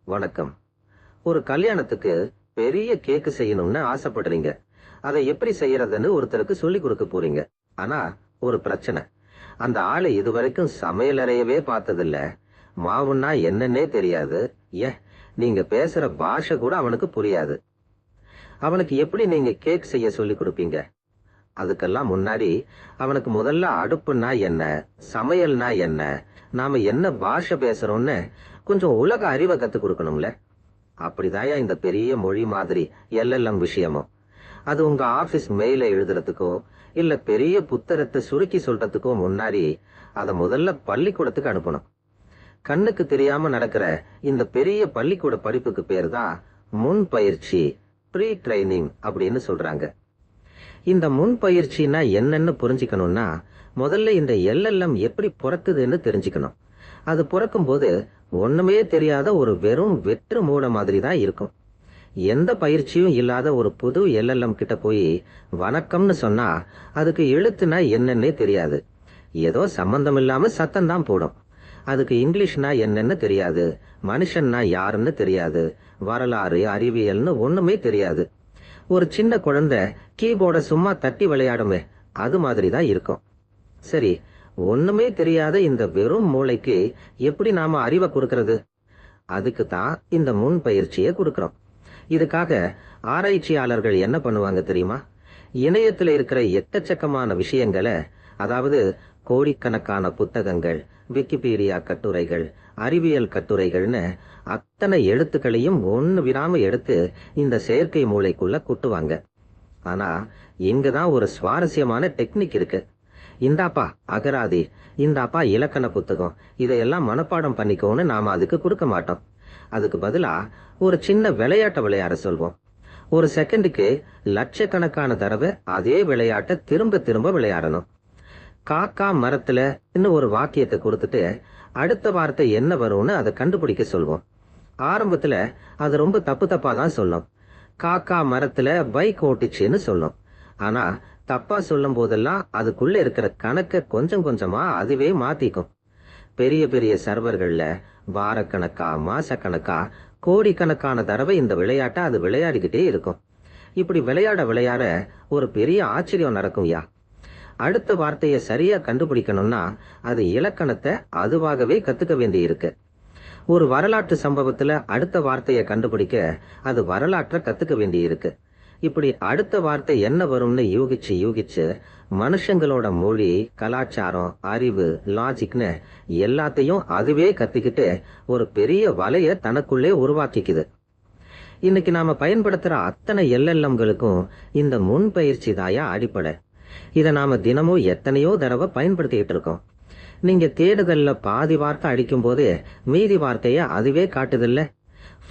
வணக்கம். ஒரு கல்யாணத்துக்கு பெரிய கேக்கு செய்யணும்னு ஆசைப்படுறீங்க. அதை எப்படி செய்யறதுன்னு ஒருத்தருக்கு சொல்லி கொடுக்க போறீங்க. ஆனா ஒரு பிரச்சனை, அந்த ஆளை இதுவரைக்கும் சமையலறையவே பார்த்ததில்ல. மாவுன்னா என்னன்னே தெரியாது. ஏன், நீங்க பேசுற பாஷை கூட அவனுக்கு புரியாது. அவனுக்கு எப்படி நீங்க கேக் செய்ய சொல்லி கொடுப்பீங்க? அதுக்கெல்லாம் முன்னாடி அவனுக்கு முதல்ல அடுப்புன்னா என்ன, சமையல்னா என்ன, நாம என்ன பாஷை பேசுறோம்னு கொஞ்சம் உலக அறிவை கத்து கொடுக்கணும்ல. அப்படிதாயா இந்த பெரிய மொழி மாதிரி எல்எல்எம் விஷயமும். அது உங்க ஆபீஸ் மெயில எழுதுறதுக்கோ இல்ல பெரிய புத்தகத்தை சுருக்கி சொல்றதுக்கோ முன்னாடி அதை முதல்ல பள்ளிக்கூடத்துக்கு அனுப்பணும். கண்ணுக்கு தெரியாம நடக்கிற இந்த பெரிய பள்ளிக்கூட படிப்புக்கு பேர் தான் முன் பயிற்சி, ப்ரீ ட்ரைனிங் அப்படின்னு சொல்றாங்க. இந்த முன் பயிற்சினா என்னன்னு புரிஞ்சுக்கணும்னா முதல்ல இந்த எல்எல்எம் எப்படி பிறக்குதுன்னு தெரிஞ்சுக்கணும். அது பிறக்கும் போது ஒண்ணுமே தெரியாத ஒரு வெறும் வெற்று மூளை மாதிரி தான் இருக்கும். எந்த பயிற்சியும் இல்லாத ஒரு புது எல்எல்எம் கிட்ட போய் வணக்கம்னு சொன்னா அதுக்கு எழுத்துனா என்னன்னே தெரியாது. ஏதோ சம்பந்தம் இல்லாம சத்தம் தான் போடும். அதுக்கு இங்கிலீஷ்னா என்னன்னு தெரியாது, மனுஷன்னா யாருன்னு தெரியாது, வரலாறு அறிவியல்னு ஒண்ணுமே தெரியாது. ஒரு சின்ன குழந்தை கீபோர்ட சும்மா தட்டி விளையாடுமே, அது மாதிரி தான் இருக்கும். சரி, ஒண்ணுமே தெரியாத இந்த வெறும் மூளைக்கு எப்படி நாம அறிவை கொடுக்கறது? அதுக்கு தான் இந்த முன் பயிற்சியை கொடுக்கறோம். இதுக்காக ஆராய்ச்சியாளர்கள் என்ன பண்ணுவாங்க தெரியுமா? இணையத்துல இருக்கிற எக்கச்சக்கமான விஷயங்களை, அதாவது கோடிக்கணக்கான புத்தகங்கள், விக்கிபீடியா கட்டுரைகள், அறிவியல் கட்டுரைகள்னு அத்தனை எழுத்துக்களையும் ஒண்ணு விடாம எடுத்து இந்த செயற்கை மூளைக்குள்ள குட்டுவாங்க. ஆனா இங்கதான் ஒரு சுவாரஸ்யமான டெக்னிக் இருக்கு. இந்தாப்பா அகராதி, இந்தாப்பா இலக்கண புத்தகம், இதையெல்லாம் மனப்பாடம் பண்ணிக்கோன்னு நாம அதுக்கு கொடுக்க மாட்டோம். அதுக்கு பதிலா ஒரு சின்ன விளையாட்டை விளையாட சொல்வோம். ஒரு செகண்டுக்கு லட்சக்கணக்கான தடவை அதே விளையாட்டை திரும்ப திரும்ப விளையாடணும். காக்கா மரத்துல இன்னும் ஒரு வாக்கியத்தை கொடுத்துட்டு அடுத்த வார்த்தை என்ன வரும்னு அதை கண்டுபிடிக்க சொல்வோம். ஆரம்பத்துல அது ரொம்ப தப்பு தப்பா தான் சொல்லும். காக்கா மரத்துல பைக் ஓட்டிச்சுன்னு சொல்லும். ஆனா தப்பா சொல்லும் போதெல்லாம் அதுக்குள்ள இருக்கிற கணக்க கொஞ்சம் கொஞ்சமா அதுவே மாத்திக்கும். பெரிய பெரிய சர்வர்கள்ல வாரக்கணக்கா மாசக்கணக்கா கோடிக்கணக்கான தடவை இந்த விளையாட்டை அது விளையாடிக்கிட்டே இருக்கும். இப்படி விளையாட விளையாட ஒரு பெரிய ஆச்சரியம் நடக்கும்யா. அடுத்த வார்த்தையை சரியா கண்டுபிடிக்கணும்னா அது இலக்கணத்தை அதுவாகவே கத்துக்க வேண்டி இருக்கு. ஒரு வரலாற்று சம்பவத்துல அடுத்த வார்த்தையை கண்டுபிடிக்க அது வரலாற்றை கத்துக்க வேண்டி இருக்கு. இப்படி அடுத்த வார்த்தை என்ன வரும்னு யூகிச்சு யூகிச்சு மனுஷங்களோட மொழி, கலாச்சாரம், அறிவு, லாஜிக்னு எல்லாத்தையும் அதுவே கத்திக்கிட்டு ஒரு பெரிய வலைய தனக்குள்ளே உருவாக்கிக்குது. இன்னைக்கு நாம பயன்படுத்துற அத்தனை எல்எல்எம்களுக்கும் இந்த முன் பயிற்சி தாயா அடிப்படை. இதை நாம தினமும் எத்தனையோ தடவை பயன்படுத்திக்கிட்டு இருக்கோம். நீங்க தேடுதல்ல பாதி வார்த்தை அடிக்கும் போது மீதி வார்த்தைய அதுவே காட்டுதில்ல.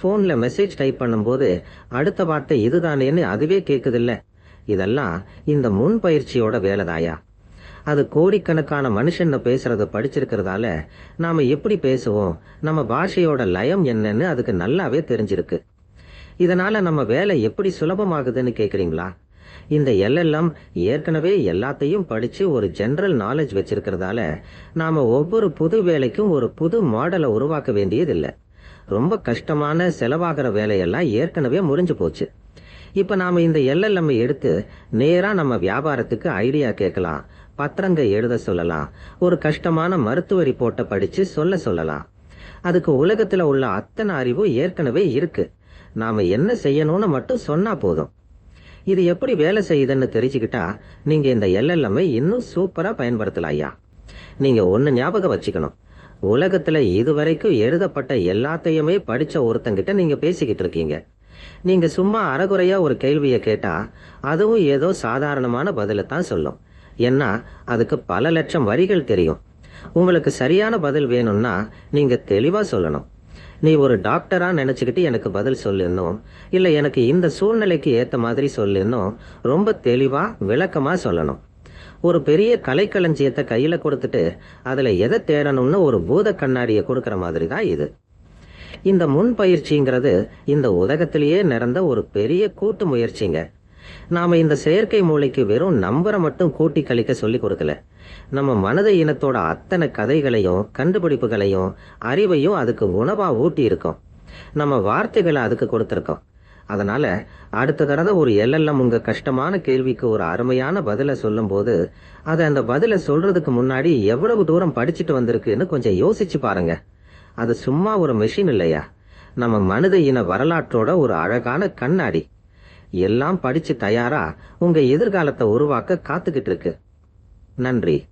போன்ல மெசேஜ் டைப் பண்ணும் போது அடுத்த வார்த்தை இதுதானேன்னு அதுவே கேக்குதில்ல. இதெல்லாம் இந்த முன் பயிற்சியோட வேலைதாயா. அது கோடிக்கணக்கான மனுஷன் பேசுறத படிச்சிருக்கிறதால நாம எப்படி பேசுவோம், நம்ம பாஷையோட லயம் என்னன்னு அதுக்கு நல்லாவே தெரிஞ்சிருக்கு. இதனால நம்ம வேலை எப்படி சுலபமாகுதுன்னு கேக்குறீங்களா? இந்த எல்எல்எம் ஏற்கனவே எல்லாத்தையும் படிச்சு ஒரு ஜெனரல் நாலேஜ் வச்சிருக்கிறதால நாம ஒவ்வொரு புது வேலைக்கும் ஒரு புது மாடலை உருவாக்க வேண்டியதில்லை. ரொம்ப கஷ்டமான செலவாகிற வேலையெல்லாம் ஏற்கனவே முறிஞ்சு போச்சு. இப்ப நாம இந்த எல்எல்எம் எடுத்து நேரா நம்ம வியாபாரத்துக்கு ஐடியா கேட்கலாம், பத்திரங்க எழுத சொல்லலாம், ஒரு கஷ்டமான மருத்துவ ரிப்போர்ட்டை படிச்சு சொல்லலாம். அதுக்கு உலகத்துல உள்ள அத்தனை அறிவும் ஏற்கனவே இருக்கு. நாம என்ன செய்யணும்னு மட்டும் சொன்னா போதும். இது எப்படி வேலை செய்யுதுன்னு தெரிஞ்சுக்கிட்டா நீங்க இந்த எல்எல்எம் இன்னும் சூப்பரா பயன்படுத்தலாம் ஐயா. நீங்க ஒண்ணு ஞாபகம் வச்சுக்கணும், உலகத்துல இதுவரைக்கும் எழுதப்பட்ட எல்லாத்தையுமே படிச்ச ஒருத்தங்கிட்ட நீங்க பேசிக்கிட்டு இருக்கீங்க. நீங்க சும்மா அறகுறையா ஒரு கேள்வியை கேட்டா அதுவும் ஏதோ சாதாரணமான பதில தான் சொல்லும். ஏன்னா அதுக்கு பல லட்சம் வரிகள் தெரியும். உங்களுக்கு சரியான பதில் வேணும்னா நீங்க தெளிவா சொல்லணும். நீ ஒரு டாக்டரா நினைச்சுக்கிட்டு எனக்கு பதில் சொல்லுன்னும், இல்ல எனக்கு இந்த சூழ்நிலைக்கு ஏத்த மாதிரி சொல்லுன்னும் ரொம்ப தெளிவா விளக்கமா சொல்லணும். ஒரு பெரிய கலைக்களஞ்சியத்தை கையில கொடுத்துட்டு அதுல எதை தேடணும்னு ஒரு பூத கண்ணாடியை கொடுக்கற மாதிரி தான் இது. இந்த முன் பயிற்சிங்கிறது இந்த உலகத்திலேயே நிறந்த ஒரு பெரிய கூட்டு முயற்சிங்க. நாம இந்த செயற்கை மூளைக்கு வெறும் நம்பரை மட்டும் கூட்டி கழிக்க சொல்லி கொடுக்கல. நம்ம மனித இனத்தோட அத்தனை கதைகளையும் கண்டுபிடிப்புகளையும் அறிவையும் அதுக்கு உணவா ஊட்டி இருக்கோம். நம்ம வார்த்தைகளை அதுக்கு கொடுத்திருக்கோம். அதனால அடுத்த தடவை ஒரு LLM உங்க கஷ்டமான கேள்விக்கு ஒரு அருமையான பதில சொல்லும் போது அதை அந்த பதில சொல்றதுக்கு முன்னாடி எவ்வளவு தூரம் படிச்சுட்டு வந்திருக்குன்னு கொஞ்சம் யோசிச்சு பாருங்க. அது சும்மா ஒரு மெஷின் இல்லையா, நம்ம மனித இன வரலாற்றோட ஒரு அழகான கண்ணாடி. எல்லாம் படிச்சு தயாரா உங்க எதிர்காலத்தை உருவாக்க காத்துக்கிட்டு இருக்கு. நன்றி.